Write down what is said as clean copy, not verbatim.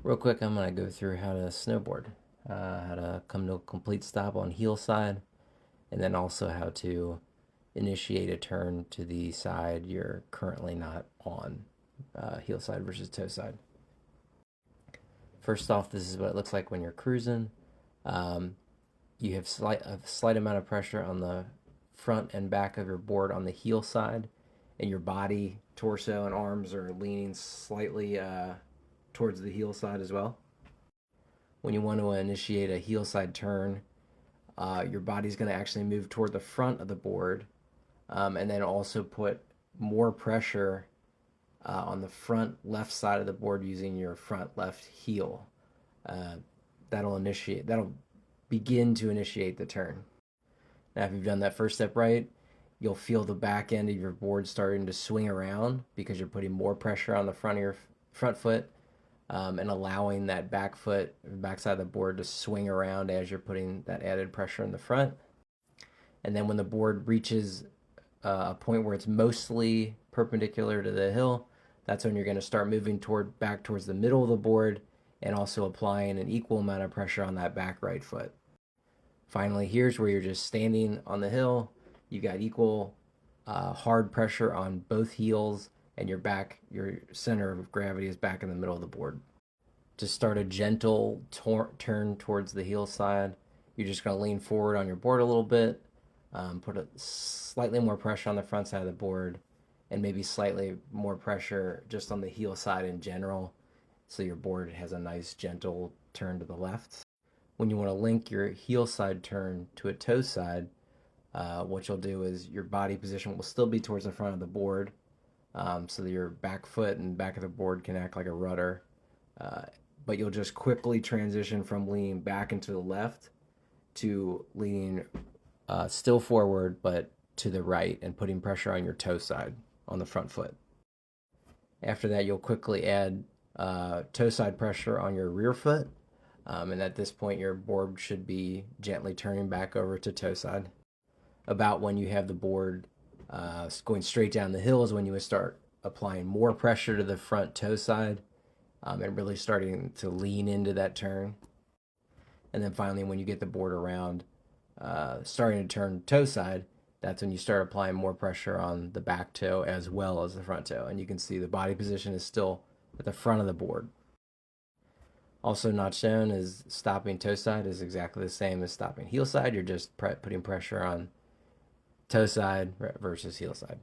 Real quick, I'm going to go through how to snowboard, how to come to a complete stop on heel side, and then also how to initiate a turn to the side you're currently not on, heel side versus toe side. First off, this is what it looks like when you're cruising. Um, you have a slight amount of pressure on the front and back of your board on the heel side, and your body, torso, and arms are leaning slightly towards the heel side as well. When you want to initiate a heel side turn, your body's going to actually move toward the front of the board, and then also put more pressure on the front left side of the board using your front left heel. Uh, that'll begin to initiate the turn. Now, if you've done that first step right, you'll feel the back end of your board starting to swing around because you're putting more pressure on the front of your front foot, and allowing that backside of the board to swing around as you're putting that added pressure in the front. And then when the board reaches a point where it's mostly perpendicular to the hill, that's when you're going to start moving back towards the middle of the board and also applying an equal amount of pressure on that back right foot. Finally, here's where you're just standing on the hill. You got equal hard pressure on both heels, and your center of gravity is back in the middle of the board. To start a gentle turn towards the heel side, you're just going to lean forward on your board a little bit, put slightly more pressure on the front side of the board, and maybe slightly more pressure just on the heel side in general, so your board has a nice gentle turn to the left. When you want to link your heel side turn to a toe side, what you'll do is your body position will still be towards the front of the board, so that your back foot and back of the board can act like a rudder. But you'll just quickly transition from leaning back into the left to leaning still forward, but to the right, and putting pressure on your toe side on the front foot. After that, you'll quickly add toe side pressure on your rear foot. And at this point, your board should be gently turning back over to toe side. About when you have the board going straight down the hill is when you would start applying more pressure to the front toe side, and really starting to lean into that turn. And then finally, when you get the board around, starting to turn toe side, that's when you start applying more pressure on the back toe as well as the front toe. And you can see the body position is still at the front of the board. Also not shown is stopping toe side is exactly the same as stopping heel side. You're just putting pressure on toe side versus heel side.